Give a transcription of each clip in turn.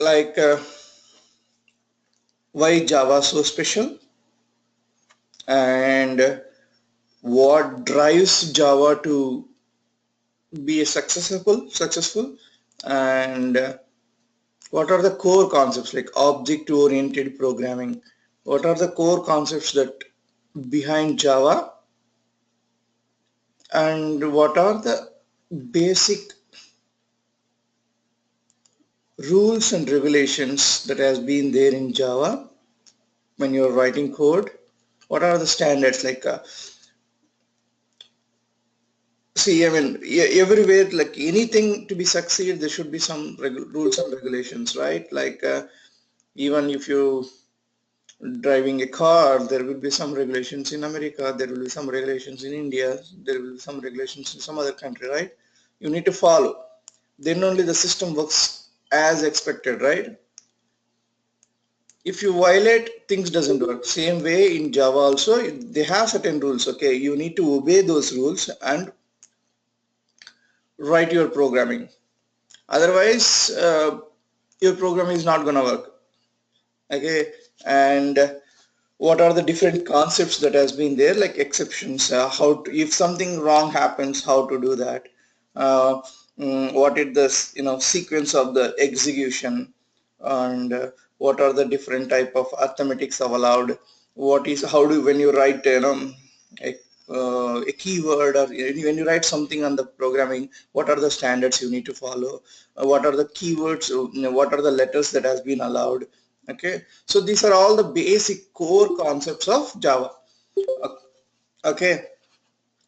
like why Java so special, and what drives Java to be a successful, and what are the core concepts like object-oriented programming? What are the core concepts that behind Java, and what are the basic rules and regulations that has been there in Java when you're writing code? What are the standards like? See, I mean, everywhere, like anything to be succeed, there should be some rules and regulations, right? Like even if you driving a car, there will be some regulations in America, there will be some regulations in India, there will be some regulations in some other country, right? You need to follow. Then only the system works as expected, right? If you violate, things doesn't work. Same way in Java also, they have certain rules. Okay, you need to obey those rules and write your programming. Otherwise, your program is not gonna work. Okay, and what are the different concepts that has been there, like exceptions, how to, if something wrong happens, how to do that, uh, what is the sequence of the execution, and what are the different type of arithmetics are allowed, what is, how do, when you write a, a keyword, or when you write something on the programming, what are the standards you need to follow, what are the keywords, what are the letters that has been allowed. Okay, so these are all the basic core concepts of Java. Okay,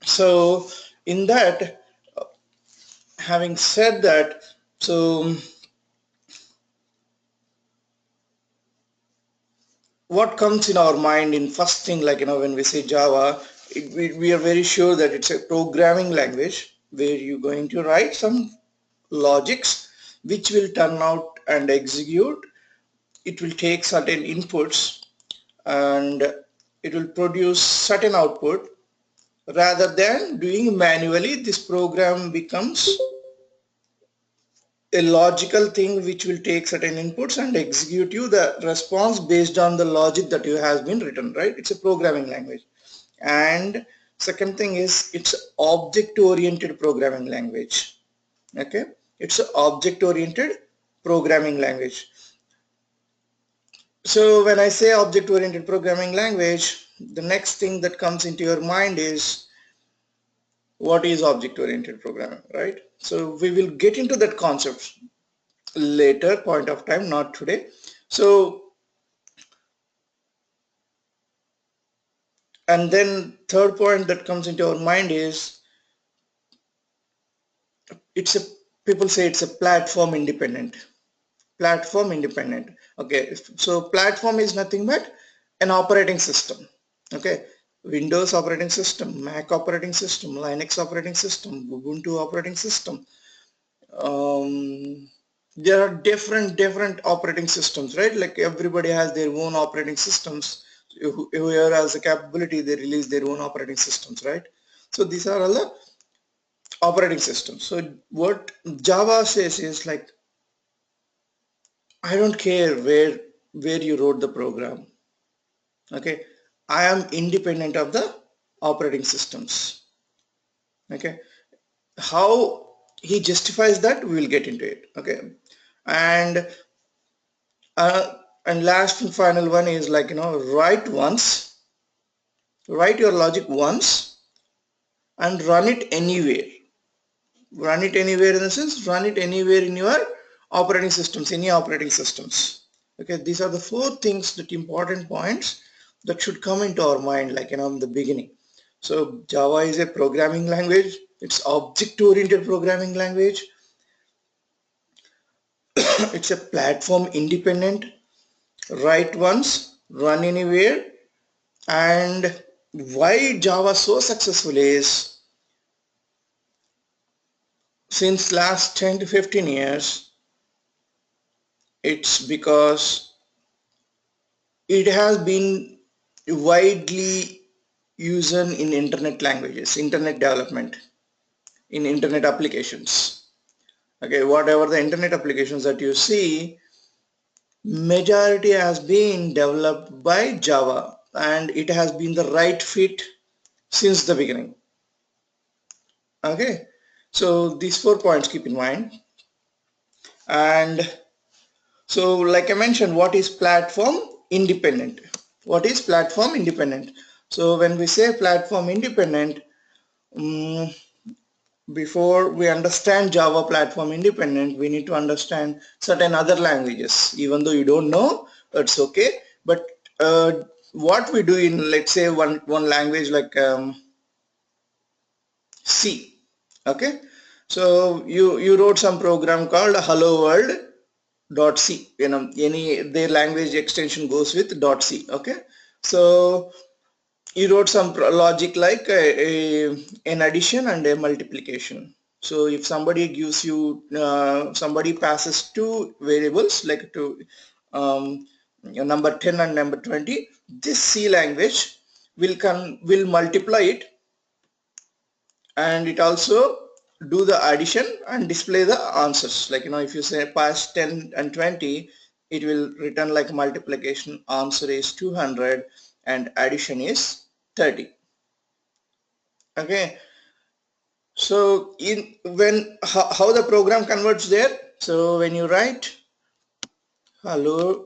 so in that, having said that, so what comes in our mind in first thing, like when we say Java, we are very sure that it's a programming language where you're going to write some logics which will turn out and execute. It will take certain inputs and it will produce certain output. Rather than doing manually, this program becomes a logical thing which will take certain inputs and execute you the response based on the logic that you has been written, right? It's a programming language. And second thing is it's object oriented programming language. Okay, it's an object oriented programming language. So when I say object oriented programming language, the next thing that comes into your mind is what is object-oriented programming, right? So we will get into that concept later point of time, not today. So, and then third point that comes into our mind is it's a, people say it's a platform independent. Okay, so platform is nothing but an operating system. Okay, Windows operating system, Mac operating system, Linux operating system, Ubuntu operating system. um, there are different operating systems, right? Like everybody has their own operating systems. Whoever has the capability, they release their own operating systems, right? So these are all the operating systems. So what Java says is like, I don't care where you wrote the program. Okay, I am independent of the operating systems. Okay, how he justifies that, we will get into it. Okay, and uh, and last and final one is like, write your logic once and run it anywhere in the sense, run it anywhere in your operating systems, any operating systems. Okay, these are the four things, that important points that should come into our mind, like in the beginning. So Java is a programming language, it's object oriented programming language, it's a platform independent, write once, run anywhere. And why Java so successful is, since last 10 to 15 years, it's because it has been widely used in internet languages, internet development, in internet applications. Okay, whatever the internet applications that you see, majority has been developed by Java, and it has been the right fit since the beginning. Okay, so these 4 points keep in mind. And so like I mentioned, what is platform independent? What is platform independent? So when we say platform independent, um, before we understand Java platform independent, we need to understand certain other languages. Even though you don't know, it's okay. But what we do in, let's say, one language like C. Okay, so you wrote some program called hello world dot C. Any their language extension goes with dot C. Okay, so you wrote some logic like an addition and a multiplication. So if somebody gives you somebody passes two variables like to number 10 and number 20, this C language will multiply it, and it also do the addition and display the answers. Like if you say pass 10 and 20, it will return like multiplication answer is 200 and addition is 30. Okay, so how the program converts there. So when you write hello.c,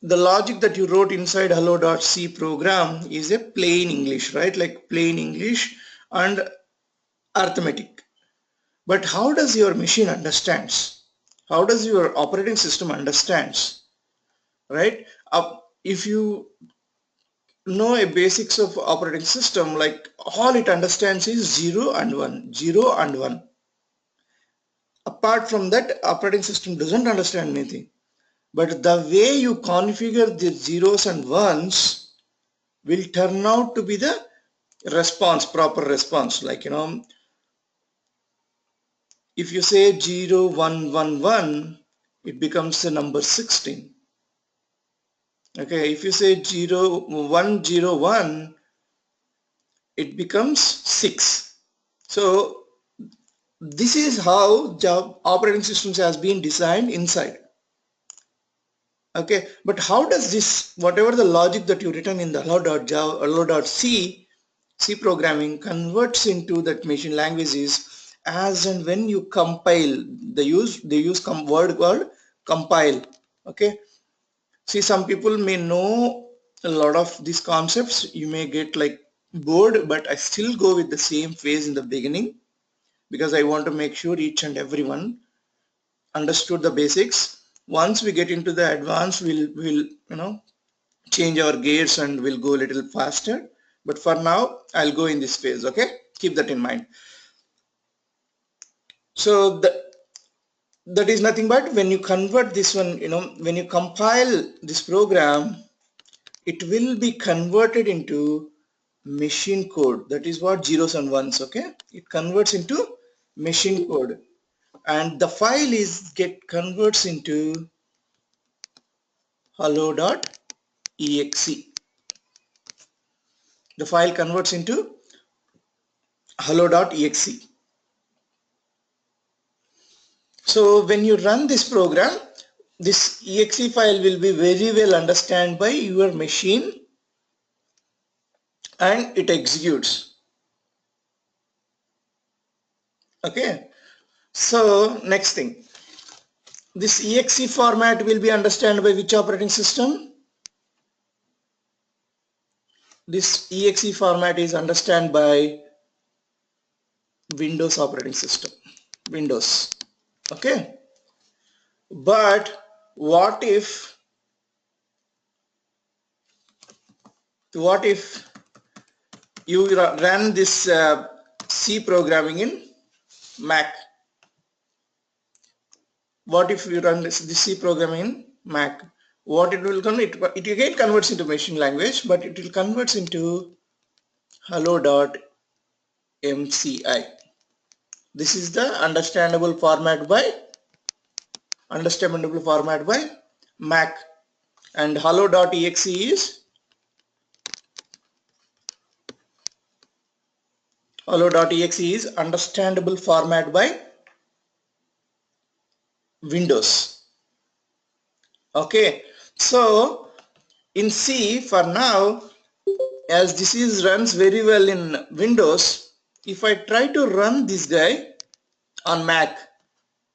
the logic that you wrote inside hello.c program is a plain English, right? Like plain English and arithmetic. But how does your machine understands? How does your operating system understands? Right? If you know a basics of operating system, like all it understands is 0 and 1, 0 and 1. Apart from that, operating system doesn't understand anything. But the way you configure the zeros and ones will turn out to be the response, proper response. Like if you say 0 1 1 1, it becomes the number 16. Okay, if you say 0 1 0 1, it becomes 6. So this is how Java operating systems has been designed inside. Okay, but how does this, whatever the logic that you written in the hello.java, hello.c, C programming converts into that machine languages as and when you compile. They use word called compile. Okay, see, some people may know a lot of these concepts. You may get like bored, but I still go with the same phase in the beginning because I want to make sure each and everyone understood the basics. Once we get into the advanced, we'll change our gears and we'll go a little faster. But for now, I'll go in this phase. Okay, keep that in mind. So that is nothing but when you convert this one, when you compile this program, it will be converted into machine code. That is what zeros and ones. Okay, it converts into machine code, and the file converts into hello.exe. The file converts into hello.exe. So when you run this program, this exe file will be very well understood by your machine and it executes. Okay, so next thing, this exe format will be understood by which operating system? This exe format is understood by Windows operating system, Windows. Okay, but what if you run this C programming in Mac? What if you run this C programming in Mac? What it will convert? It again converts into machine language, but it will converts into hello.mci. This is the understandable format by Mac, and hello.exe is hello.exe is understandable format by Windows. Okay, so in C for now, as this is runs very well in Windows, if I try to run this guy on Mac,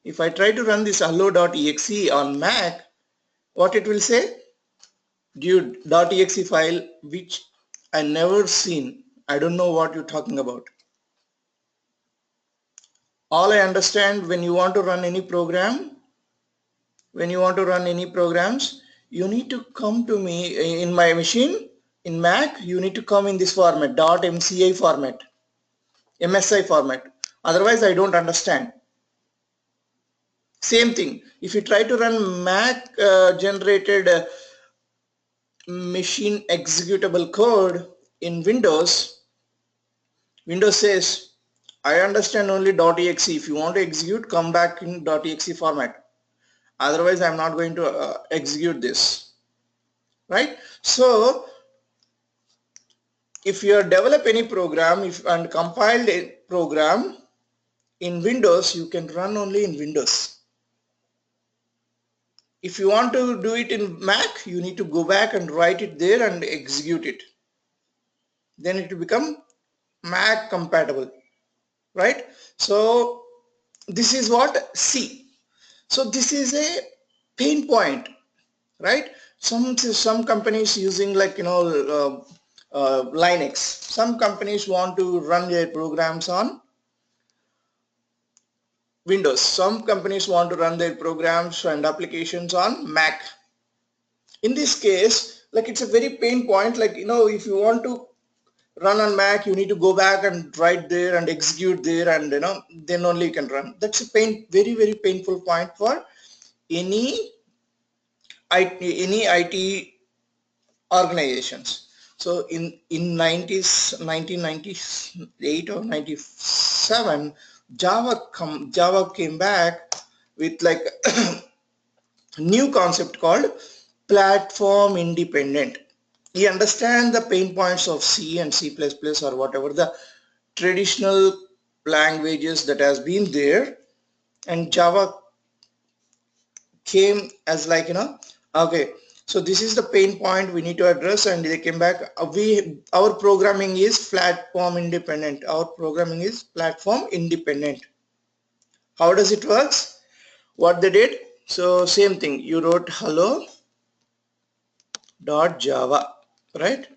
if I try to run this hello.exe on Mac, what it will say? Dude, .exe file which I never seen. I don't know what you're talking about. All I understand, when you want to run any program, when you want to run any programs, you need to come to me in my machine, in Mac, you need to come in this format, .mci format, MSI format. Otherwise, I don't understand. Same thing. If you try to run Mac generated machine executable code in Windows, Windows says, I understand only .exe. If you want to execute, come back in .exe format. Otherwise, I'm not going to execute this. Right? So, if you develop any program and compiled a program in Windows, you can run only in Windows. If you want to do it in Mac, you need to go back and write it there and execute it. Then it will become Mac compatible. Right? So, this is what C. So this is a pain point, right? Some companies using like Linux. Some companies want to run their programs on Windows. Some companies want to run their programs and applications on Mac. In this case, like it's a very pain point. Like if you want to run on Mac, you need to go back and write there and execute there, and then only you can run. That's a very painful point for any IT organizations. So in 1998 or 97, Java came back with like new concept called platform independent. You understand the pain points of C and C++ or whatever the traditional languages that has been there, and Java came as like okay, so this is the pain point we need to address, and they came back. Our programming is platform independent. Our programming is platform independent. How does it works? What they did? So same thing, you wrote hello.java, right?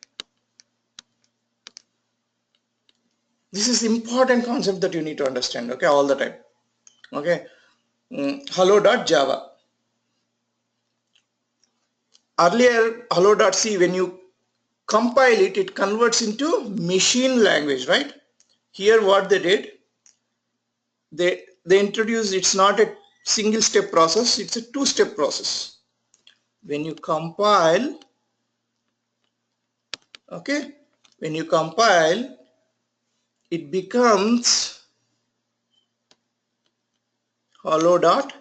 This is important concept that you need to understand, okay, all the time. Okay, hello.java. Earlier hello.c, when you compile it, it converts into machine language, right? Here what they did, they introduced, it's not a single step process, it's a two-step process. When you compile, okay, when you compile, it becomes hello.class.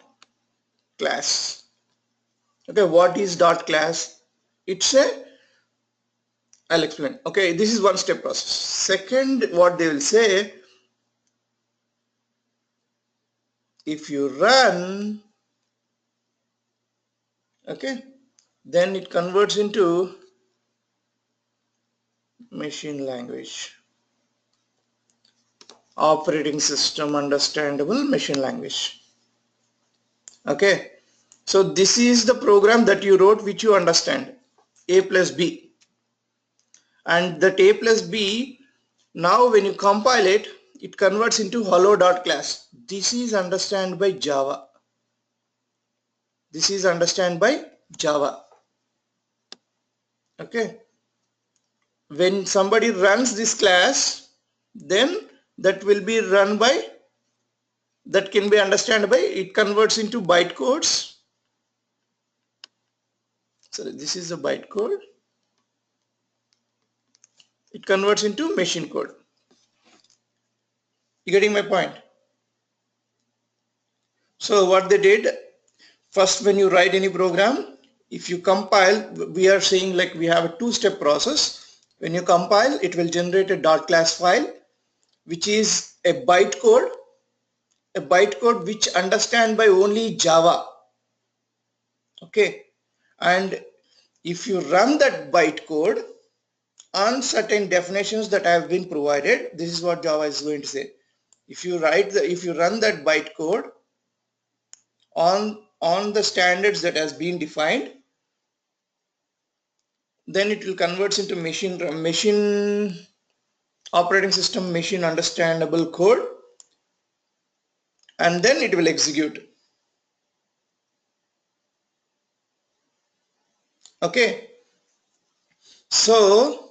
Okay, what is dot class? It's a, I'll explain. Okay, this is one step process. Second, what they will say, if you run, okay, then it converts into machine language, operating system understandable machine language. Okay, so this is the program that you wrote which you understand, a plus b, and that a plus b, now when you compile it, it converts into hello.class. This is understand by Java. This is understand by Java. Okay, when somebody runs this class, then that will be run by, that can be understood by, it converts into bytecodes. So this is the bytecode. It converts into machine code. You getting my point? So what they did, first when you write any program, if you compile, we are saying like we have a two-step process. When you compile, it will generate a .class file. which is a bytecode which understand by only Java. Okay, and if you run that bytecode on certain definitions that have been provided, this is what Java is going to say. If you run that bytecode on the standards that has been defined, then it will convert into machine operating system machine understandable code, and then it will execute. Okay, so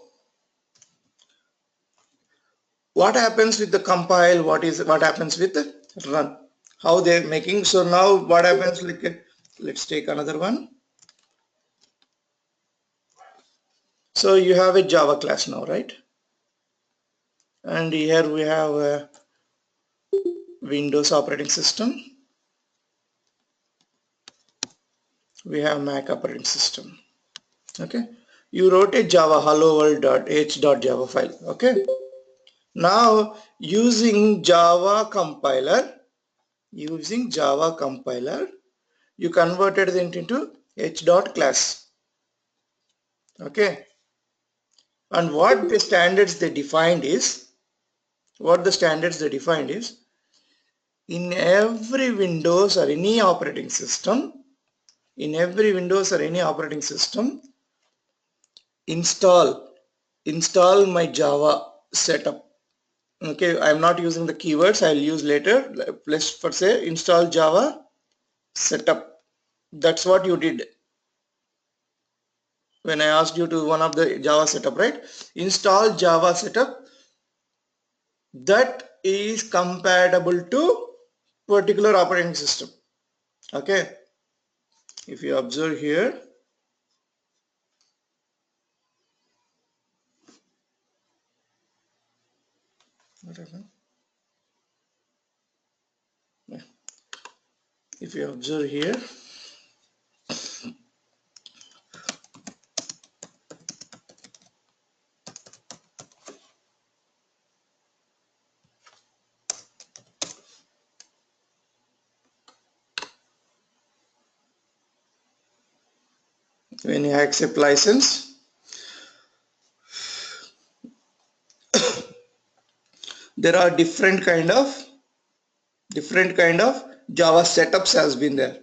what happens with the compile, what happens with the run, how they're making. So now what happens, like, let's take another one. So you have a Java class now, right? And here we have a Windows operating system, we have Mac operating system. Okay, you wrote a Java hello world.h.java file. Okay, now using Java compiler, you converted it into h.class. Okay, and what the standards they defined is, in every Windows or any operating system, install my Java setup. Okay, I'm not using the keywords, I'll use later. Let's first say install Java setup. That's what you did when I asked you to one of the Java setup, right? Install Java setup that is compatible to particular operating system. Okay, if you observe here, if you observe here, when you accept license, there are different kind of Java setups has been there.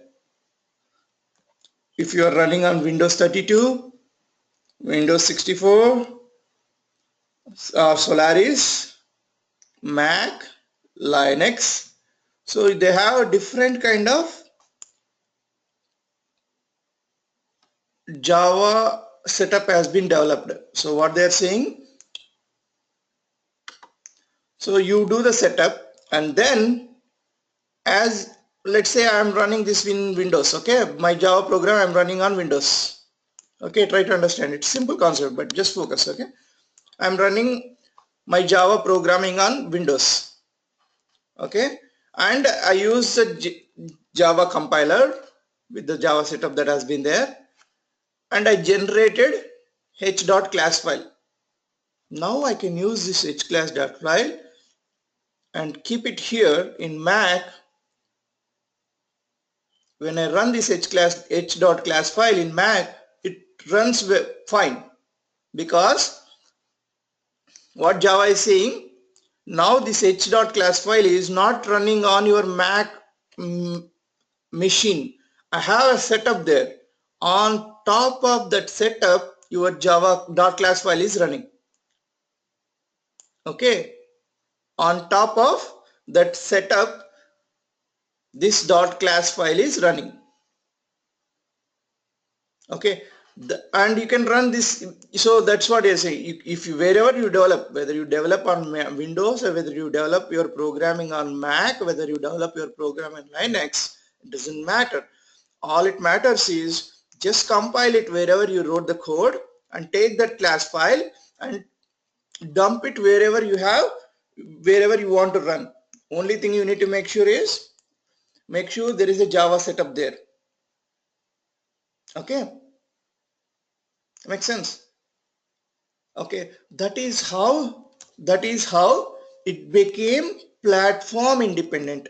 If you are running on Windows 32, Windows 64, Solaris, Mac, Linux, so they have a different kind of Java setup has been developed. So what they are saying, so you do the setup, and then, as let's say I am running this in Windows. Okay, my Java program I'm running on Windows. Okay, try to understand it. Simple concept, but just focus. Okay, I'm running my Java programming on Windows. Okay, and I use the Java compiler with the Java setup that has been there, and I generated h.class file. Now I can use this h.class.file and keep it here in Mac. When I run this h.class file in Mac, it runs fine, because what Java is saying, now this h.class file is not running on your Mac machine. I have a setup there. On top of that setup, your Java.class file is running. Okay, on top of that setup, this .class file is running. Okay, and you can run this. So that's what I say. If you, wherever you develop, whether you develop on Windows or whether you develop your programming on Mac, whether you develop your program in Linux, it doesn't matter. All it matters is just compile it wherever you wrote the code, and take that class file and dump it wherever you want to run. Only thing you need to make sure is, make sure there is a Java setup there. Okay, makes sense? Okay, that is how it became platform independent.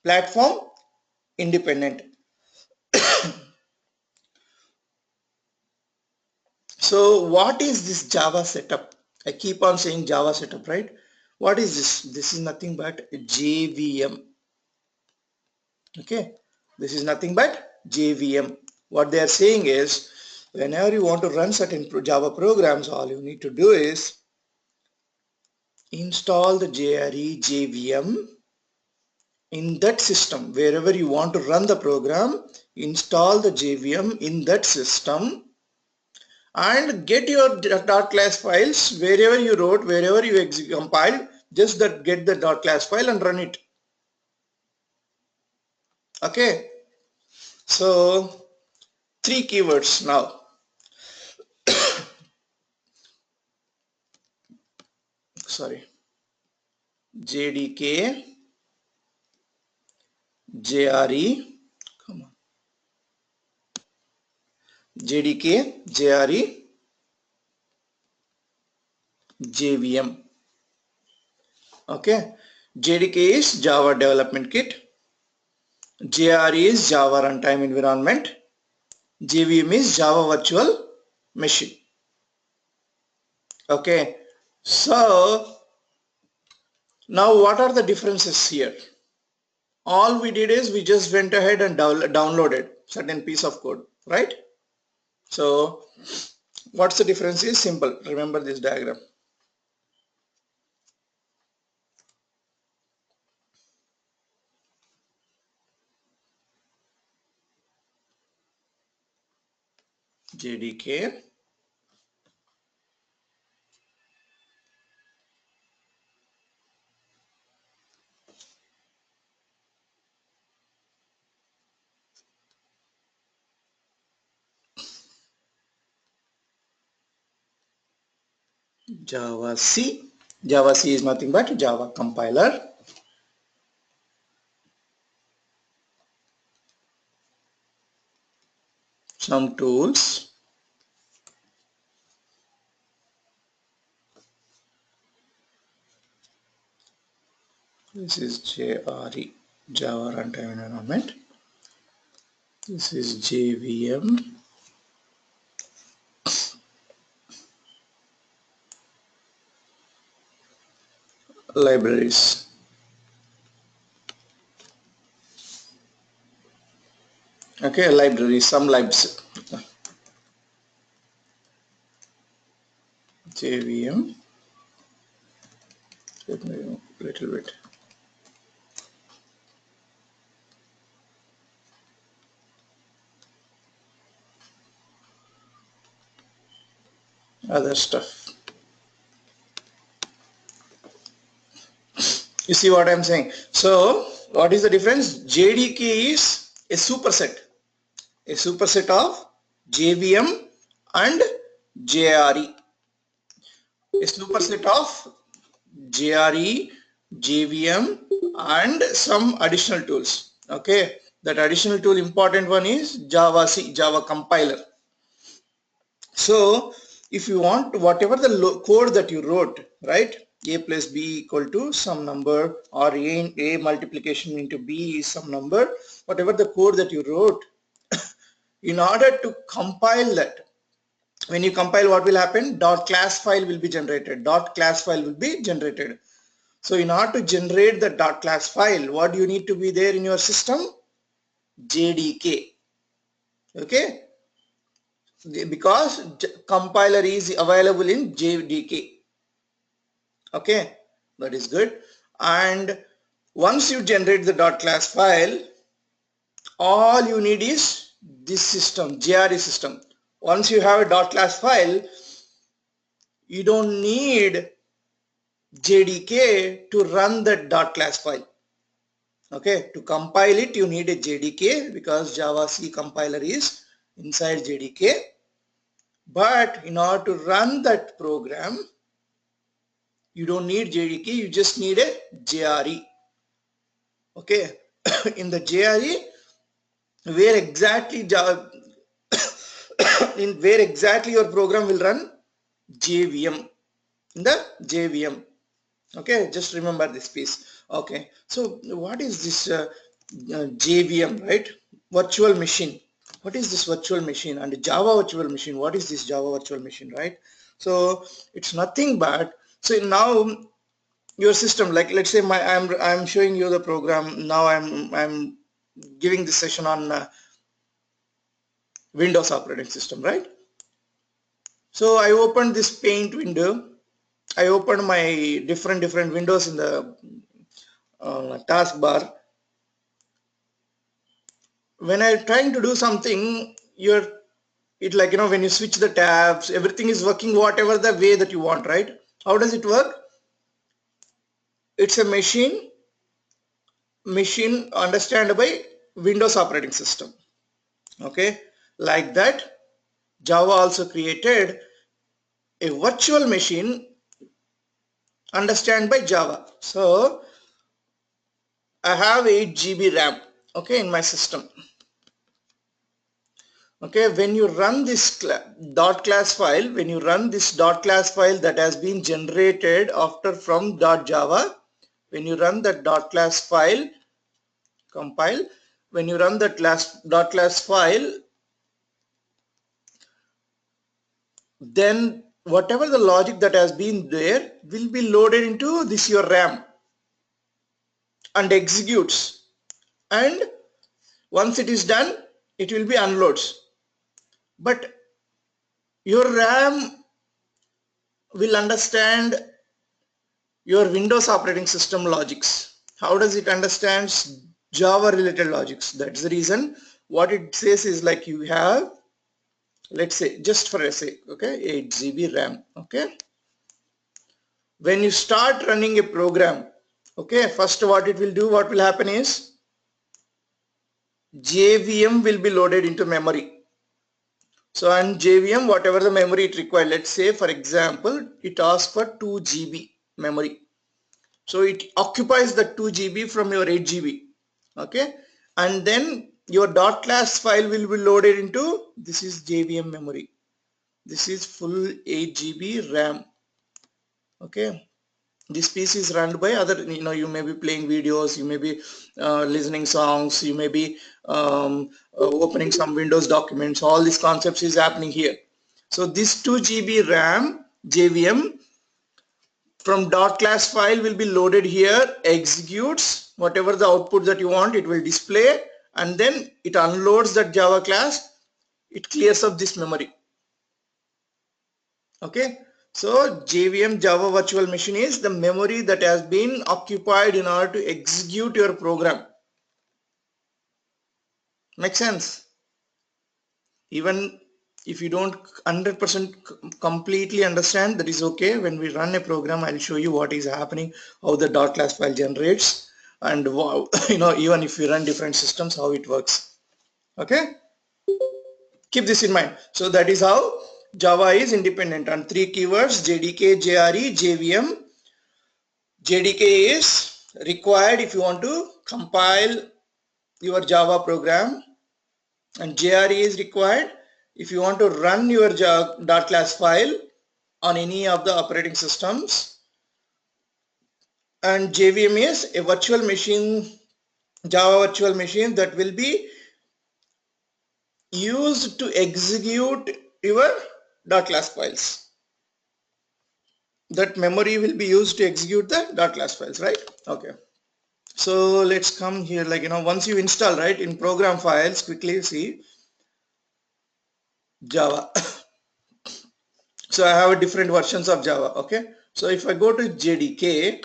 Platform independent. So what is this Java setup? I keep on saying Java setup, right? What is this? This is nothing but JVM. Okay, this is nothing but JVM. What they are saying is, whenever you want to run certain Java programs, all you need to do is install the JRE JVM in that system. Wherever you want to run the program, install the JVM in that system and get your .class files wherever you wrote, wherever you compiled, just that get the .class file and run it. Okay, so 3 keywords now. Sorry, JDK, JRE, come on, JDK, JRE, JVM. Okay, JDK is Java Development Kit, JRE is Java Runtime Environment, JVM is Java Virtual Machine. Okay, so now what are the differences here? All we did is we just went ahead and downloaded certain piece of code, right? So what's the difference is simple. Remember this diagram. JDK, Java C. Java C is nothing but Java compiler. Some tools. This is JRE, Java Runtime Environment. This is JVM. Libraries. Okay, libraries, some libs. JVM. Let me remove a little bit. Other stuff. You see what I'm saying? So what is the difference? JDK is a superset of JVM and JRE. A superset of JRE, JVM and some additional tools. Okay, that additional tool, important one is Java C, Java compiler. So if you want whatever the code that you wrote, right, a plus b equal to some number, or a multiplication into b is some number, whatever the code that you wrote, in order to compile that, when you compile, what will happen? .class file will be generated. .class file will be generated. So in order to generate the .class file, what do you need to be there in your system? JDK. Okay, because compiler is available in JDK. Okay, that is good. And once you generate the .class file, all you need is this system, JRE system. Once you have a .class file, you don't need JDK to run that .class file. Okay, to compile it you need a JDK because Java C compiler is inside JDK. But in order to run that program, you don't need JDK, you just need a JRE. Okay, in the JRE, where exactly where exactly your program will run? JVM. In the JVM. Okay, just remember this piece. Okay, so what is this JVM, right? Virtual machine. What is this virtual machine? And Java virtual machine, what is this Java virtual machine, right? So it's nothing but, so now your system, like let's say I'm showing you the program now. I'm giving this session on Windows operating system, right? So I opened this paint window. I opened my different windows in the taskbar. When I'm trying to do something, it, like, when you switch the tabs, everything is working whatever the way that you want, right? How does it work? It's a machine understand by Windows operating system. Okay, like that, Java also created a virtual machine understand by Java. So I have 8 GB RAM, okay, in my system. Okay, when you run this dot class file, when you run this dot class file that has been generated after from .java, when you run that dot class file, compile, when you run that dot class file, then whatever the logic that has been there will be loaded into this your RAM and executes, and once it is done, it will be unloads. But your RAM will understand your Windows operating system logics. How does it understands Java related logics? That's the reason what it says is, like, you have, let's say, just for a sake, okay, 8 GB RAM. Okay, when you start running a program, okay, first what it will do, what will happen is JVM will be loaded into memory. So on JVM, whatever the memory it requires, let's say for example it asks for 2 GB memory. So it occupies the 2 GB from your 8 GB. Okay, and then your dot class file will be loaded into, this is JVM memory. This is full 8 GB RAM. Okay, this piece is run by other, you may be playing videos, you may be listening songs, you may be opening some Windows documents. All these concepts is happening here. So this 2 GB RAM JVM from dot class file will be loaded here, executes whatever the output that you want, it will display, and then it unloads that Java class, it clears up this memory. Okay, so JVM, Java Virtual Machine, is the memory that has been occupied in order to execute your program. Make sense? Even if you don't 100% completely understand, that is okay. When we run a program, I'll show you what is happening, how the dot class file generates, and even if you run different systems, how it works. Okay, keep this in mind. So that is how Java is independent on 3 keywords: JDK, JRE, JVM. JDK is required if you want to compile your Java program, and JRE is required if you want to run your dot class file on any of the operating systems, and JVM is a virtual machine, Java virtual machine, that will be used to execute your dot class files. That memory will be used to execute the dot class files, right? Okay, so let's come here, like, once you install, right, in program files, quickly see Java. So I have different versions of Java. Okay, so if I go to JDK,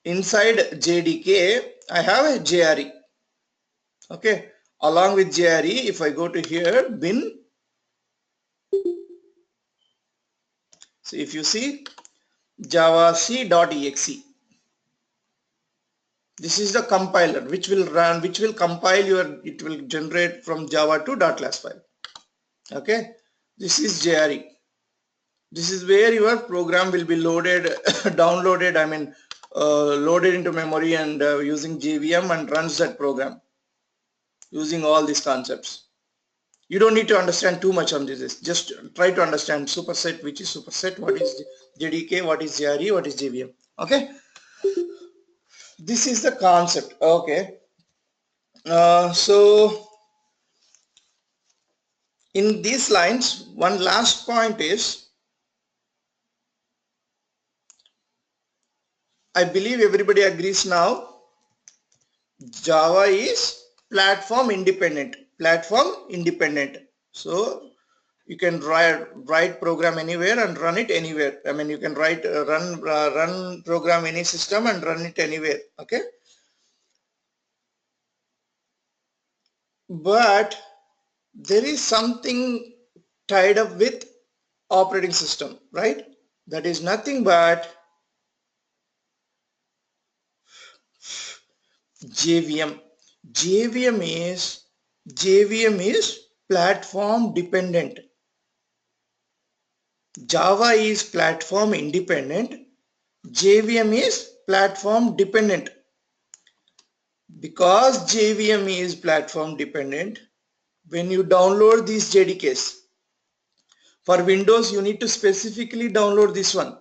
inside JDK I have a JRE. Okay, along with JRE, if I go to here, bin, so if you see javac.exe, this is the compiler which will run, which will compile your, it will generate from Java to dot class file. Okay, this is JRE. This is where your program will be loaded, downloaded, loaded into memory, and using JVM, and runs that program using all these concepts. You don't need to understand too much on this. Just try to understand superset, which is superset, what is JDK, what is JRE, what is JVM. Okay, this is the concept. Okay, so in these lines, one last point is, I believe everybody agrees now, Java is platform independent. Platform independent. So you can write program anywhere and run it anywhere. I mean, you can run program any system and run it anywhere. Okay, but there is something tied up with operating system, right? That is nothing but JVM. JVM is platform dependent. Java is platform independent. JVM is platform dependent. Because JVM is platform dependent, when you download these JDKs, for Windows you need to specifically download this one.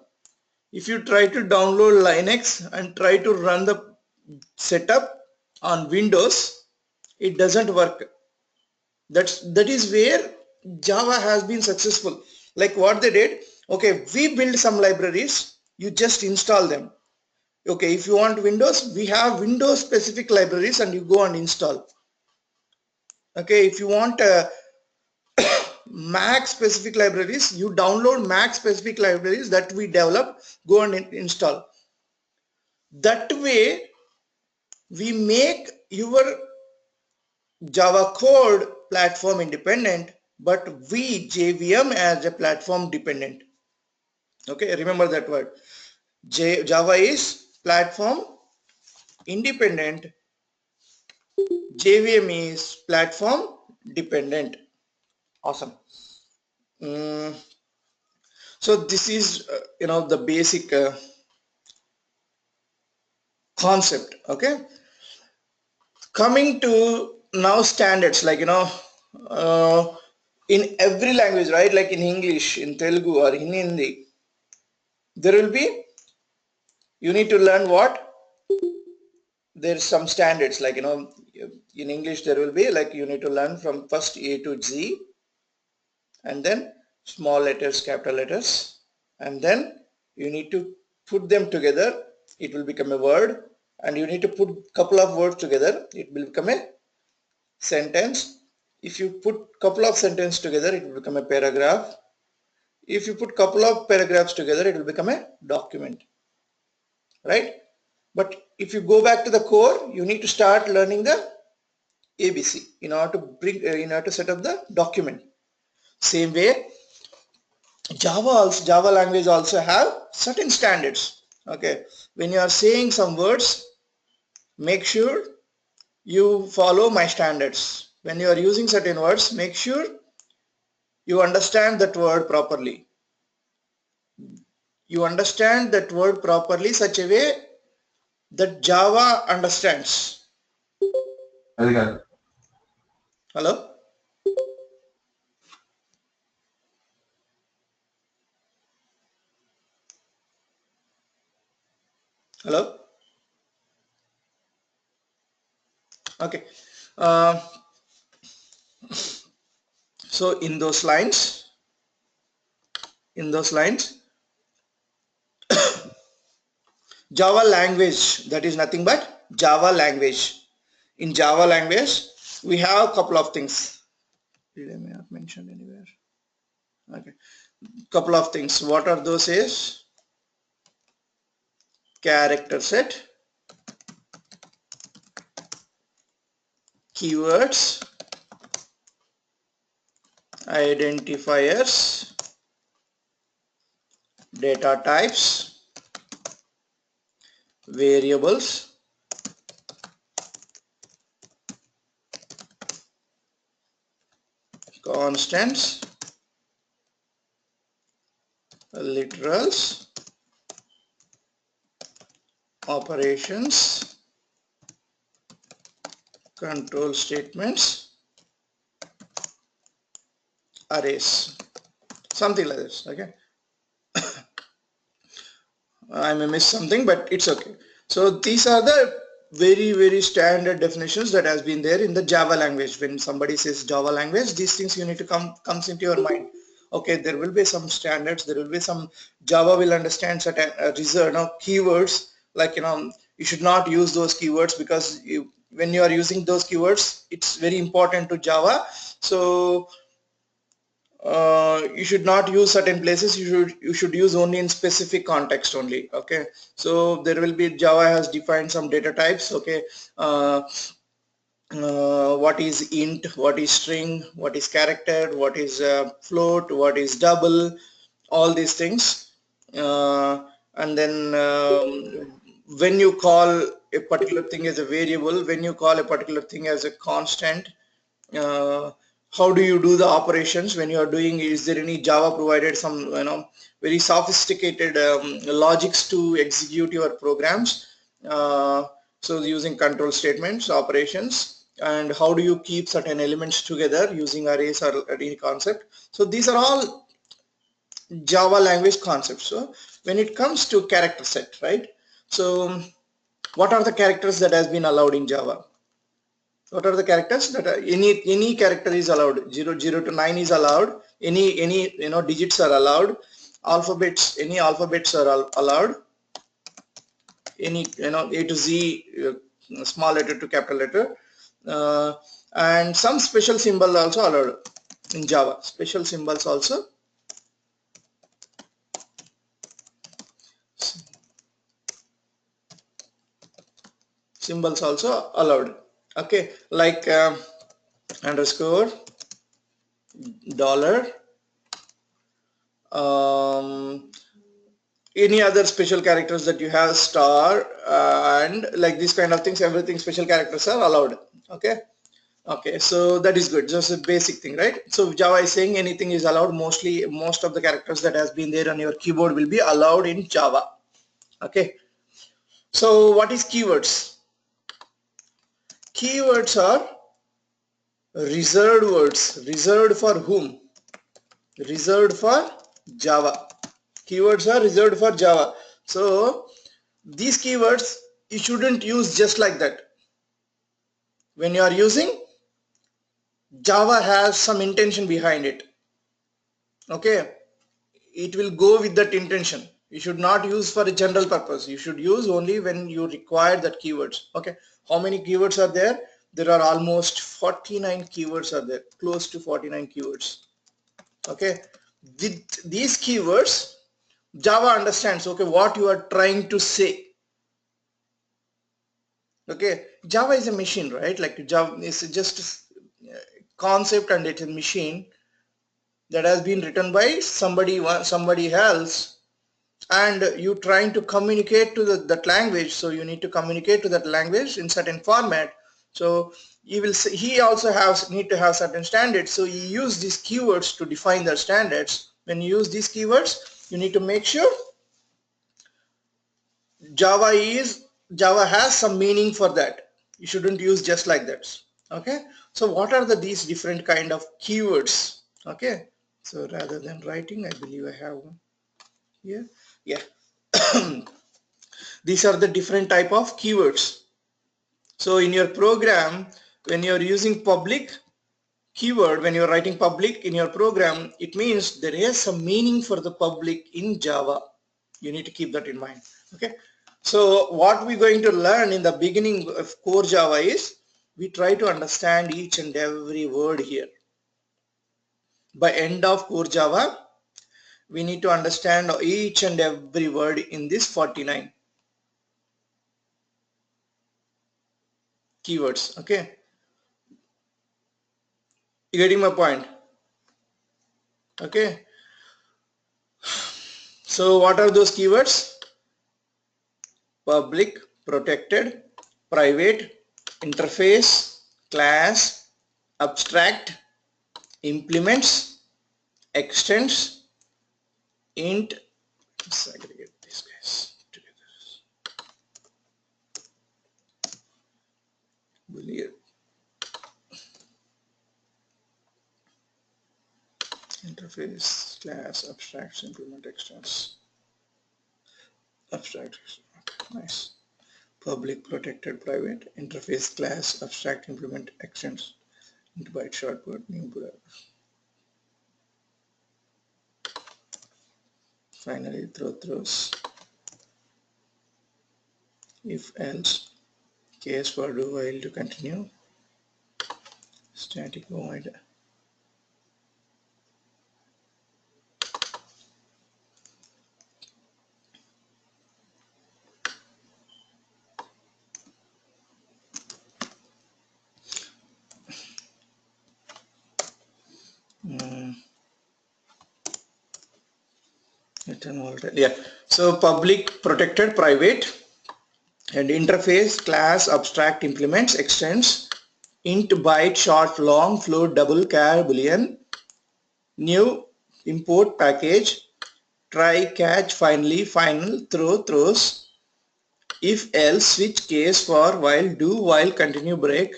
If you try to download Linux and try to run the setup on Windows, it doesn't work. That is where Java has been successful. Like what they did, okay, we build some libraries, you just install them. Okay, if you want Windows, we have Windows specific libraries and you go and install. Okay, if you want Mac specific libraries, you download Mac specific libraries that we develop, go and install. That way we make your Java code platform independent, but we JVM as a platform dependent. Okay, remember that word. Java is platform independent, JVM is platform dependent. Awesome. Mm, so this is the basic concept. Okay, coming to now standards, like in every language, right? Like in English, in Telugu or in Hindi, there will be, you need to learn what, there's some standards, like in English there will be, like, you need to learn from first A to Z, and then small letters, capital letters, and then you need to put them together, it will become a word, and you need to put couple of words together, it will become a sentence. If you put couple of sentences together, it will become a paragraph. If you put couple of paragraphs together, it will become a document, right? But if you go back to the core, you need to start learning the ABC in order to in order to set up the document. Same way, Java language also have certain standards. Okay, when you are saying some words, make sure you follow my standards. When you are using certain words, make sure you understand that word properly. You understand that word properly such a way that Java understands. Hello? Hello? Okay. Uh, so in those lines, Java language, that is nothing but Java language. In Java language, we have a couple of things. Did I may have mentioned anywhere? Okay. Couple of things. What are those is? Character set, keywords, identifiers, data types, variables, constants, literals, operations, control statements, arrays, something like this. Okay, I may miss something, but it's okay. So these are the very standard definitions that has been there in the Java language. When somebody says Java language, these things you need to comes into your mind. Okay, there will be some standards, there will be some Java will understand certain keywords, like you should not use those keywords because when you are using those keywords, it's very important to Java. So you should not use certain places. You should use only in specific context only. Okay, so there will be, Java has defined some data types. Okay, uh, what is int, what is string, what is character, what is float, what is double, all these things. And then when you call a particular thing as a variable, when you call a particular thing as a constant, uh, how do you do the operations when you are doing, is there any Java provided some very sophisticated logics to execute your programs, so using control statements, operations, and how do you keep certain elements together using arrays or any concept. So these are all Java language concepts. So when it comes to character set, right, so what are the characters that has been allowed in Java? What are the characters that are, any character is allowed? 0 to 9 is allowed. Any digits are allowed. Alphabets, any alphabets are allowed. Any A to Z, small letter to capital letter, uh, and some special symbols also allowed in Java. Special symbols also allowed. Okay, like underscore, dollar, um, any other special characters that you have, star, and like these kind of things, everything special characters are allowed. Okay, so that is good, just a basic thing, right? So Java is saying anything is allowed. Mostly most of the characters that has been there on your keyboard will be allowed in Java. Okay, so what is keywords? Keywords are reserved words. Reserved for whom? Reserved for Java. Keywords are reserved for Java. So these keywords you shouldn't use just like that. When you are using, Java has some intention behind it. Okay, it will go with that intention. You should not use for a general purpose. You should use only when you require that keywords. Okay, how many keywords are there? There are almost 49 keywords are there, close to 49 keywords. Okay, with these keywords, Java understands, okay, what you are trying to say. Okay, Java is a machine, right? Like Java is just a concept, and it's a machine that has been written by somebody else, and you trying to communicate to that language. So you need to communicate to that language in certain format. So you will see, he also need to have certain standards. So you use these keywords to define their standards. When you use these keywords, you need to make sure Java has some meaning for that. You shouldn't use just like that. Okay, so what are these different kind of keywords? Okay, so rather than writing, I believe I have one here. Yeah. These are the different type of keywords. So in your program, when you're using public keyword, when you're writing public in your program, it means there is some meaning for the public in Java. You need to keep that in mind. Okay, so what we're going to learn in the beginning of core Java is, we try to understand each and every word here. By end of core Java, we need to understand each and every word in this 49 keywords. Okay, you getting my point? Okay, so what are those keywords? Public, protected, private, interface, class, abstract, implements, extends, int. Let's aggregate these guys together. Boolean. interface class abstracts implement extends abstract. Nice. Public protected private interface class abstract implement extends into byte shortcut new. Finally throws if else case for do while to continue static void. Return volatile. Yeah. So public protected private and interface class abstract implements extends int byte short long float double char boolean new import package try catch finally final throws if else switch case for while do while continue break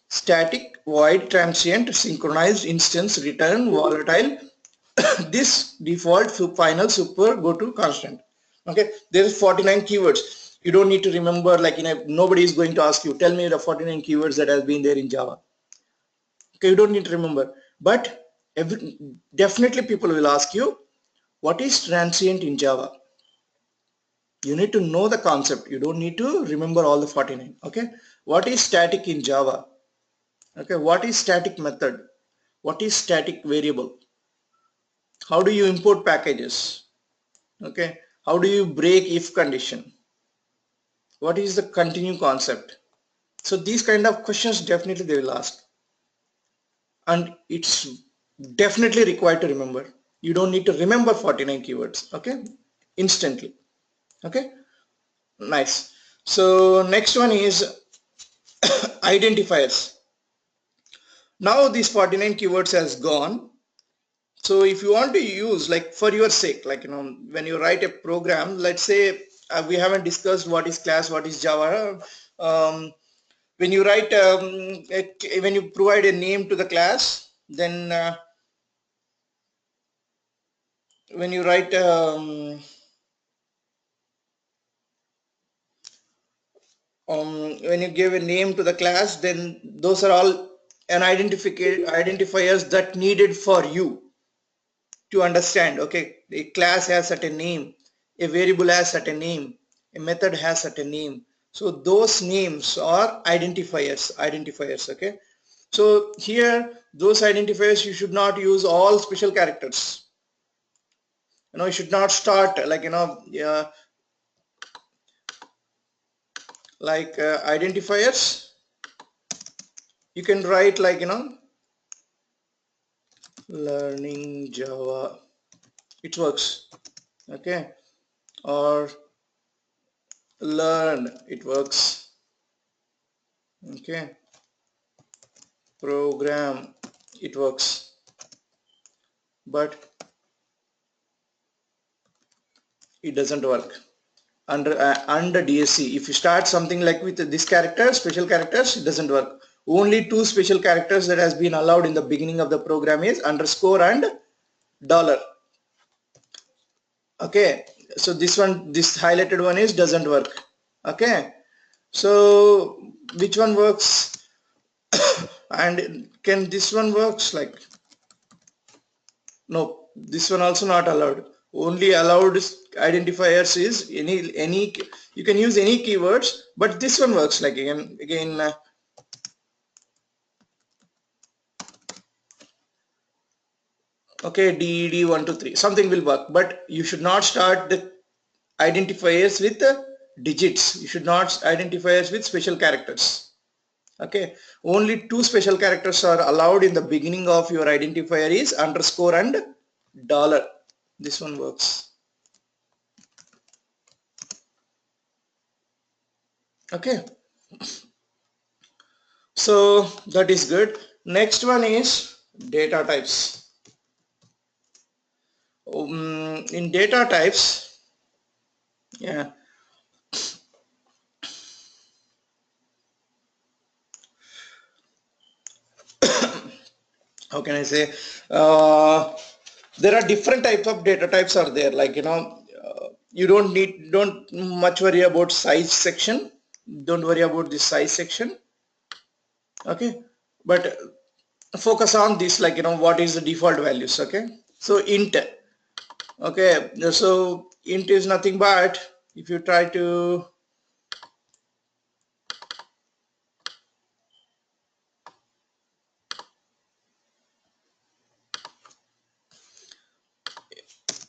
static void transient synchronized instance return volatile this default final super go to constant. Okay, there's 49 keywords. You don't need to remember, like, nobody is going to ask you tell me the 49 keywords that has been there in Java. Okay, you don't need to remember, but definitely people will ask you what is transient in Java. You need to know the concept. You don't need to remember all the 49. Okay, what is static in Java? Okay, what is static method? What is static variable? How do you import packages? Okay, how do you break if condition? What is the continue concept? So these kind of questions definitely they will ask, and it's definitely required to remember. You don't need to remember 49 keywords. Okay, instantly. Okay, nice. So next one is identifiers. Now these 49 keywords has gone. So if you want to use, like, for your sake, like, when you write a program, let's say we haven't discussed what is class, what is Java. When you write, when you provide a name to the class, then when you write, when you give a name to the class, then those are all an identifiers that needed for you to understand. Okay, a class has certain name, a variable has certain name, a method has certain name. So those names are identifiers. Okay, so here those identifiers you should not use all special characters. You should not start like, like identifiers. You can write like, learning Java. It works. Okay, or learn. It works. Okay, program. It works. But it doesn't work under DSC. If you start something like with this character, special characters, it doesn't work. Only two special characters that has been allowed in the beginning of the program is underscore and dollar. Okay, so this highlighted one is doesn't work. Okay, so which one works? And can this one works? Like, no, this one also not allowed. Only allowed identifiers is any you can use any keywords, but this one works. Like, again okay, DED 123 something will work, but you should not start the identifiers with digits. You should not identifiers with special characters. Okay, only two special characters are allowed in the beginning of your identifier is underscore and dollar. This one works. Okay, so that is good. Next one is data types. In data types, yeah, how can I say, uh, there are different types of data types are there, like you don't much worry about size section, don't worry about this size section, okay, but focus on this, like what is the default values. Okay, so int, okay, so int is nothing but, if you try to,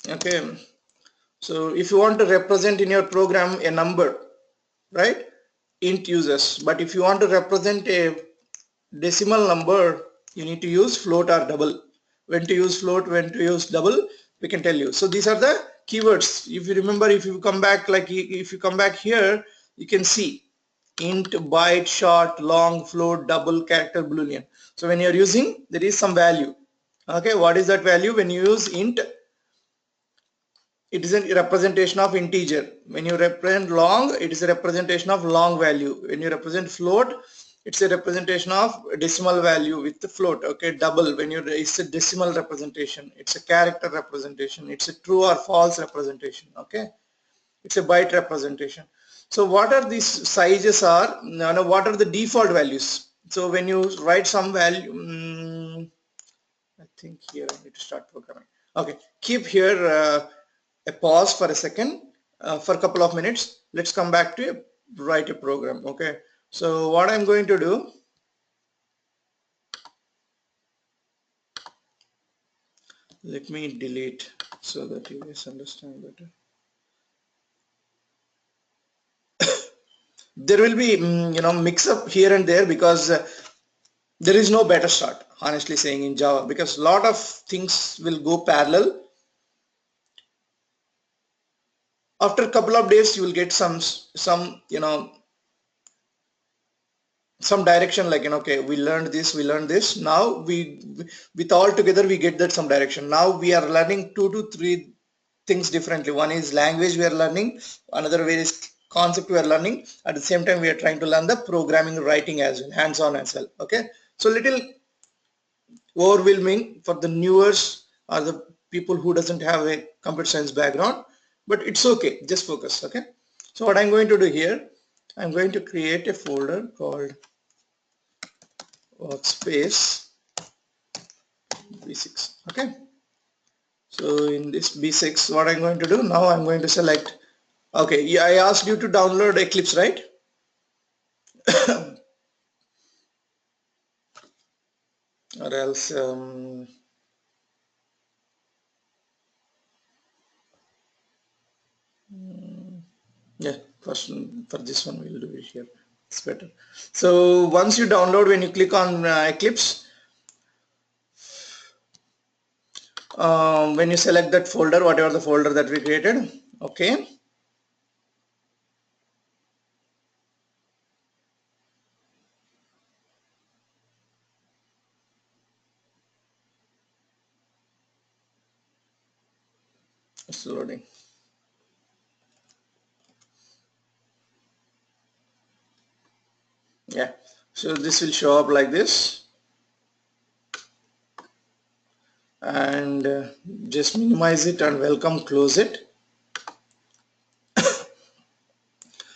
okay, so if you want to represent in your program a number, right, int uses, but if you want to represent a decimal number, you need to use float or double. When to use float, when to use double, we can tell you. So these are the keywords. If you remember, if you come back, like if you come back here, you can see int, byte, short, long, float, double, character, boolean. So when you're using, there is some value. Okay, what is that value? When you use int, it is a representation of integer. When you represent long, it is a representation of long value. When you represent float, it's a representation of decimal value with the float. Okay, double, when you, it's a decimal representation, it's a character representation, it's a true or false representation. Okay, it's a byte representation. So what are these sizes are, what are the default values? So when you write some value, I think here I need to start programming. Okay, keep here a pause for a second, for a couple of minutes. Let's come back to write a program. Okay, so what I'm going to do, let me delete so that you guys understand better. There will be mix up here and there, because there is no better start, honestly saying, in Java, because a lot of things will go parallel. After a couple of days you will get some some direction, like okay, we learned this, now we, with all together we get that some direction. Now we are learning 2 to 3 things differently. One is language we are learning, another way is concept we are learning, at the same time we are trying to learn the programming, writing as well, hands-on as well. Okay, so little overwhelming for the newers or the people who doesn't have a computer science background, but it's okay, just focus. Okay, so what I'm going to do here, I'm going to create a folder called workspace b6. Okay, so in this b6, what I'm going to do now, I'm going to select, okay, yeah, I asked you to download Eclipse, right? Or else yeah, first for this one we'll do it here, it's better. So once you download, when you click on Eclipse, when you select that folder, whatever the folder that we created, okay, it's loading. Yeah, so this will show up like this, and just minimize it and welcome, close it.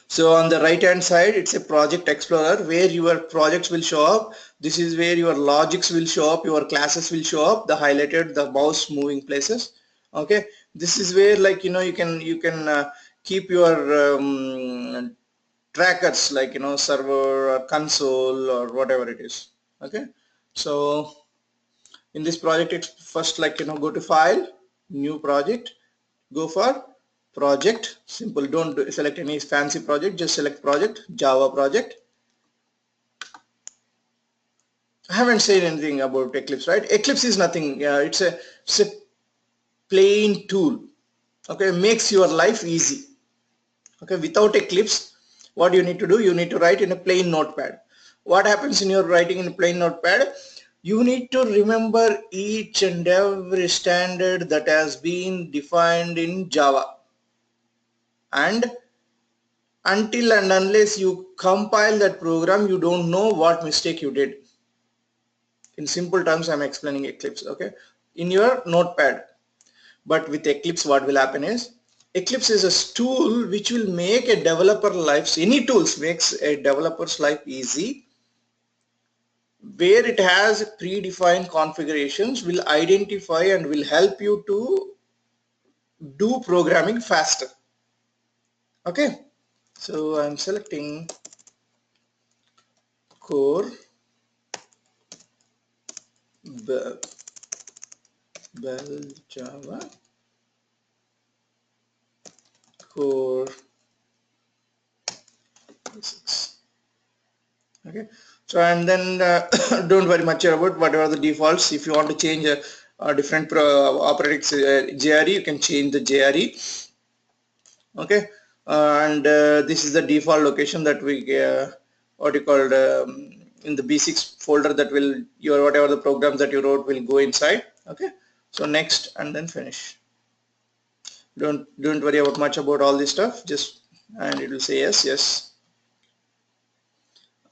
So on the right hand side, it's a project explorer where your projects will show up. This is where your logics will show up, your classes will show up, the highlighted, the mouse moving places. Okay, this is where, like you can keep your trackers, like server or console or whatever it is. Okay, so in this project, it's first, like go to file, new project, go for project, simple, don't select any fancy project, just select project, Java project. I haven't said anything about Eclipse, right? Eclipse is nothing, it's a plain tool. Okay, makes your life easy. Okay, without Eclipse, what you need to do, you need to write in a plain notepad. What happens in your writing in a plain notepad, you need to remember each and every standard that has been defined in Java, and until and unless you compile that program, you don't know what mistake you did. In simple terms, I'm explaining Eclipse, okay, in your notepad. But with Eclipse, what will happen is, Eclipse is a tool which will make a developer life, any tools makes a developer's life easy, where it has predefined configurations, will identify and will help you to do programming faster. Okay, so I'm selecting core Bell Java core basics. Okay, so and then don't worry much about whatever the defaults. If you want to change a different operating JRE, you can change the JRE. Okay, and this is the default location that we what you called in the B6 folder, that will your whatever the programs that you wrote will go inside. Okay, so next and then finish. Don't worry about much about all this stuff, just, and it will say yes, yes.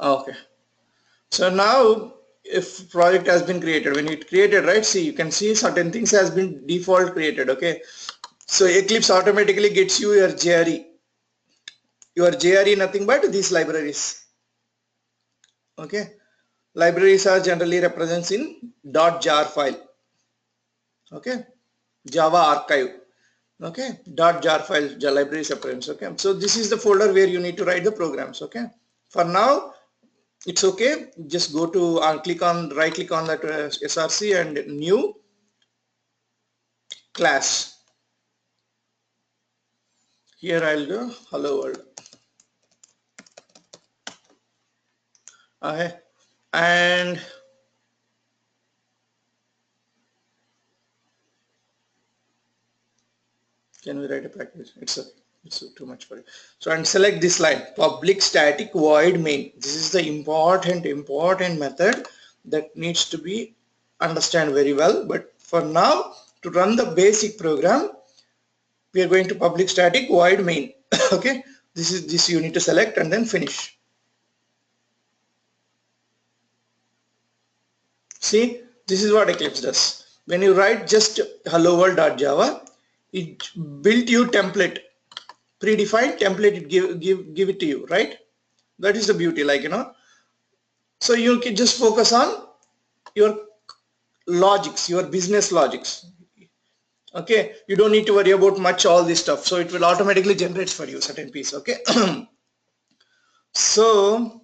Okay, so now if project has been created, when it created, right, see, you can see certain things has been default created. Okay, so Eclipse automatically gets you your JRE. Your JRE nothing but these libraries. Okay, libraries are generally represents in .jar file. Okay, Java archive. Okay, .jar file, libraries reference. Okay, so this is the folder where you need to write the programs. Okay, for now it's okay, just go to click on, right click on that src and new class. Here I'll go hello world. Okay, and can we write a package? It's too much for it. So, and select this line, public static void main. This is the important method that needs to be understand very well. But for now, to run the basic program, we are going to public static void main. Okay, this you need to select and then finish. See, this is what Eclipse does. When you write just hello world.java, it built you template, predefined template, it give it to you, right? That is the beauty, like, you know. So you can just focus on your logics, your business logics. Okay, you don't need to worry about much all this stuff, so it will automatically generate for you certain piece. Okay. So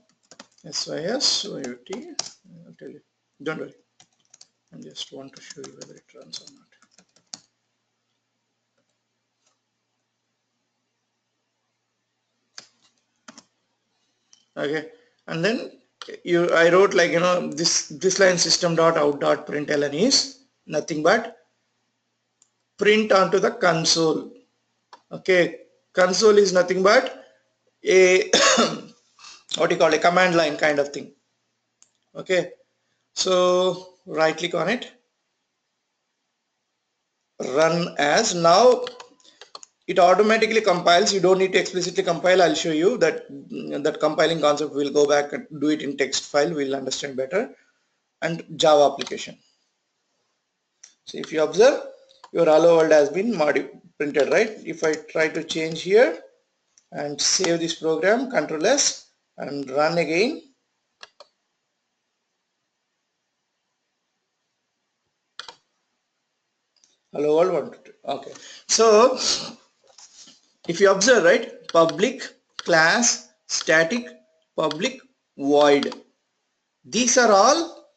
sys out, I'll tell you, don't worry, I just want to show you whether it runs or not. Okay, and then I wrote, like, you know, this line system dot out dot println is nothing but print onto the console. Okay, console is nothing but a what you call a command line kind of thing. Okay, so right click on it, run as. Now it automatically compiles, you don't need to explicitly compile. I'll show you that compiling concept. We'll go back and do it in text file, we'll understand better. And Java application. So if you observe, your hello world has been printed, right? If I try to change here and save this program, Ctrl S and run again, hello world. Okay, so if you observe, right, public, class, static, public, void, these are all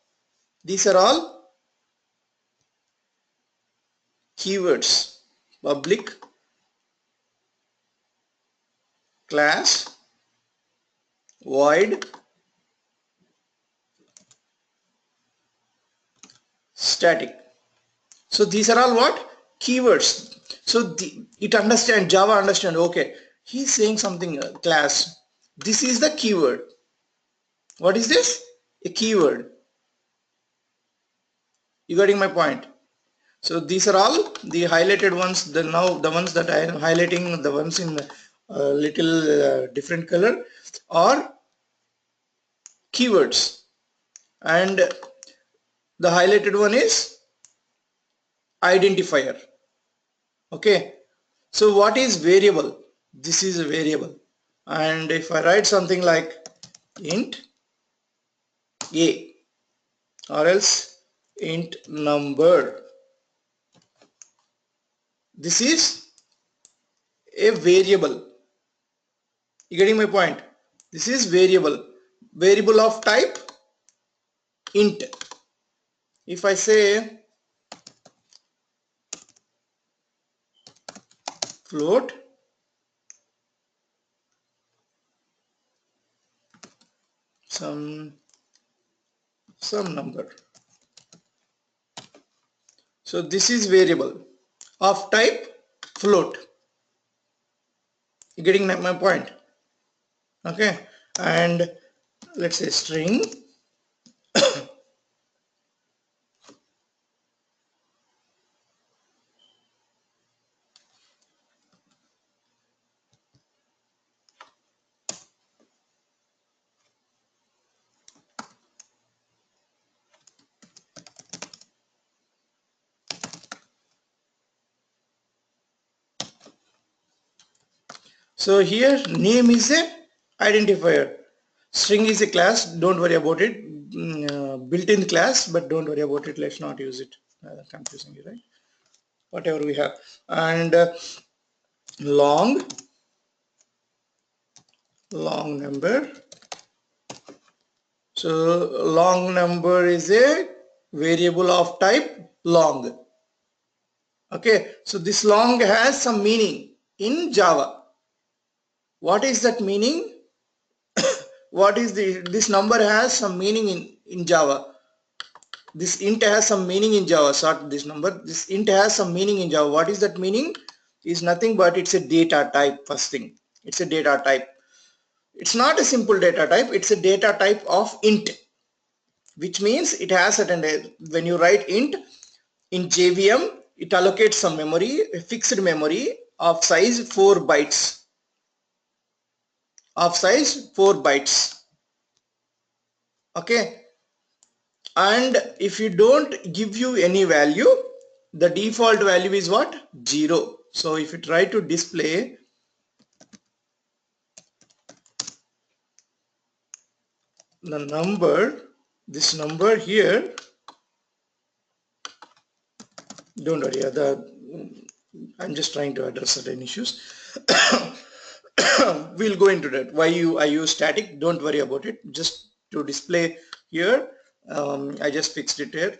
keywords. Public, class, void, static. So these are all what? Keywords. So Java understand, okay, he's saying something, class. This is the keyword. What is this? A keyword. You getting my point? So these are all the highlighted ones. Now the ones that I am highlighting, the ones in little different color, are keywords. And The highlighted one is identifier. Okay, so what is variable? This is a variable, and if I write something like int a or else int number, this is a variable. You getting my point? This is variable of type int. If I say float some number, so this is variable of type float. You getting my point? Okay, and let's say string. So here name is a identifier, string is a class, don't worry about it, built-in class, but don't worry about it, let's not use it, confusing you, right? Whatever we have. And long number, so long number is a variable of type long. Okay, so this long has some meaning in Java. What is that meaning? What is this number has some meaning in Java. This int has some meaning in Java. Sort this number. This int has some meaning in Java. What is that meaning? Is nothing but it's a data type. First thing, it's a data type. It's not a simple data type. It's a data type of int, which means it has certain. When you write int in JVM, it allocates some memory, a fixed memory of size 4 bytes. Okay, and if you don't give you any value, the default value is what? 0. So if you try to display the number, this number here, don't worry, I'm just trying to address certain issues. We'll go into that. Why I use static, don't worry about it. Just to display here, I just fixed it here.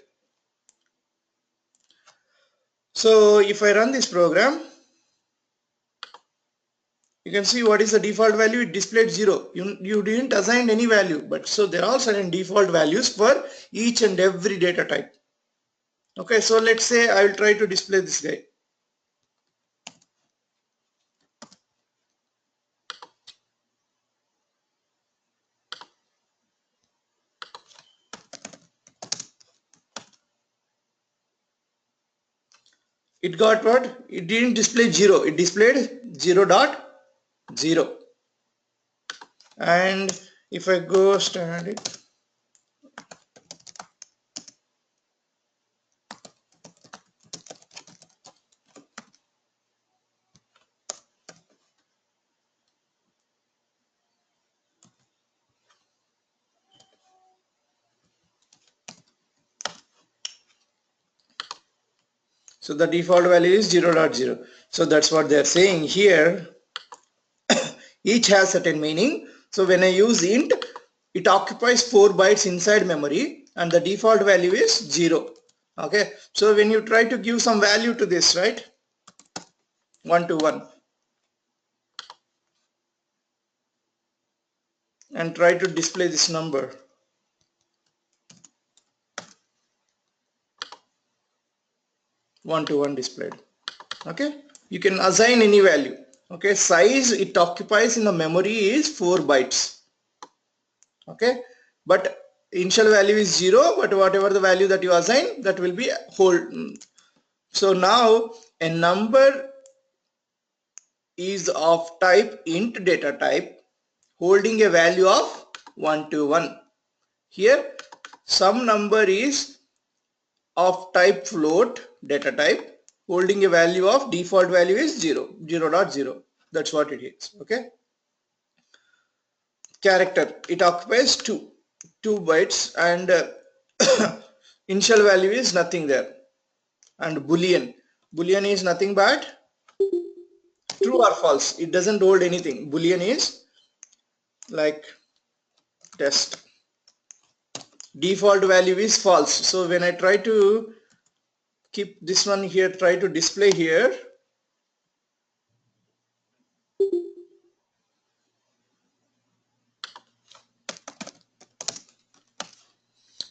So if I run this program, you can see what is the default value. It displayed 0. You didn't assign any value, but so there are certain default values for each and every data type. Okay, so let's say I will try to display this guy. It got what? It didn't display 0. It displayed 0.0. And if I go standard, so the default value is 0.0. So that's what they're saying here. Each has certain meaning. So when I use int, it occupies 4 bytes inside memory and the default value is 0. Okay, so when you try to give some value to this, right, 1 to 1, and try to display this number, one to one displayed. Okay, you can assign any value. Okay, size it occupies in the memory is 4 bytes. Okay, but initial value is 0, but whatever the value that you assign, that will be hold. So now a number is of type int data type holding a value of 1 to 1. Here some number is of type float data type holding a value of default value is 0, 0.0. That's what it is. Okay. Character, it occupies two bytes, and initial value is nothing there. And boolean is nothing but true or false. It doesn't hold anything. Boolean is like test. Default value is false. So when I try to keep this one here, try to display here,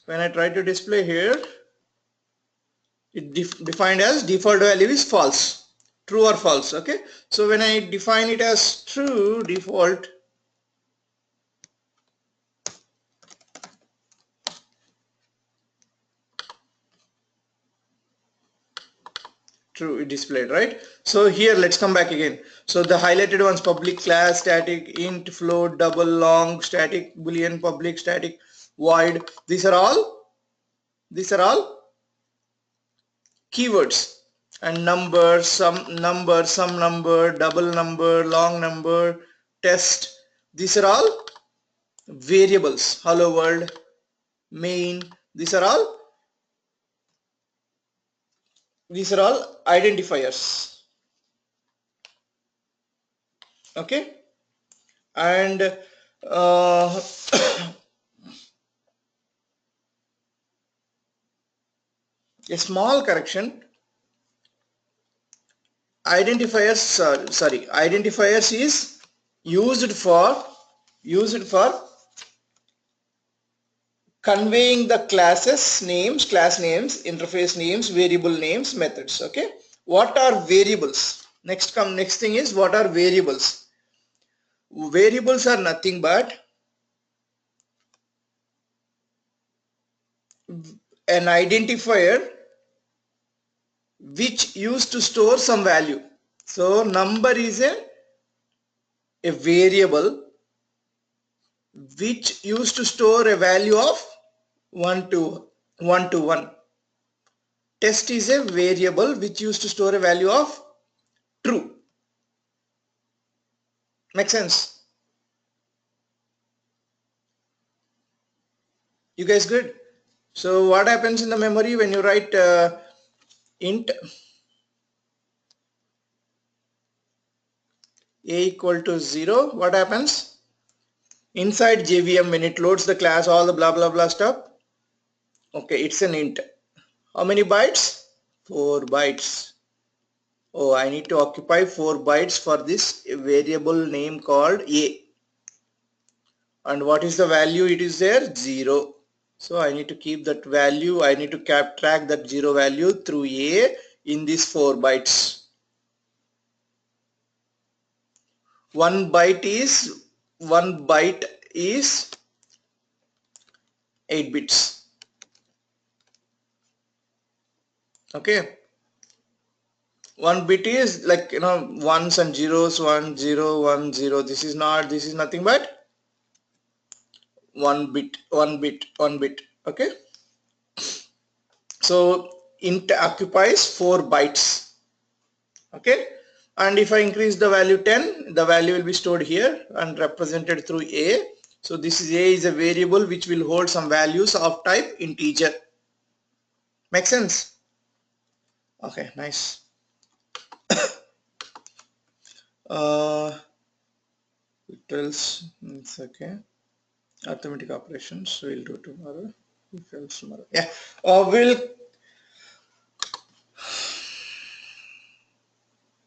when I try to display here, it defined as default value is false, true or false. Okay, so when I define it as true, default true, it displayed, right? So here let's come back again. So the highlighted ones, public, class, static, int, float, double, long, static, boolean, public, static, void, these are all keywords. And number, some number, double number, long number, test, these are all variables. Hello world, main, these are all identifiers. Okay. And a small correction, identifiers is used for conveying the class names, interface names, variable names, methods. Okay, what are variables? Next thing is, what are variables? Variables are nothing but an identifier which used to store some value. So number is a variable which used to store a value of 1 to 1. Test is a variable which used to store a value of true. Make sense? You guys good? So what happens in the memory when you write int a equal to 0? What happens? Inside JVM, when it loads the class, all the blah blah blah stuff, okay, it's an int. How many bytes? 4 bytes. Oh, I need to occupy 4 bytes for this variable name called a. And what is the value? It is there 0. So I need to keep that value. I need to track that 0 value through a in these 4 bytes. 1 byte is 8 bits. Okay. 1 bit is like, ones and zeros, 1 0 1 0. This is nothing but 1 bit. Okay. So int occupies 4 bytes. Okay. And if I increase the value 10, the value will be stored here and represented through a. So this is a is a variable which will hold some values of type integer. Make sense? Okay, nice. It tells, it's okay. Arithmetic operations we'll do tomorrow. If else tomorrow. Yeah. We'll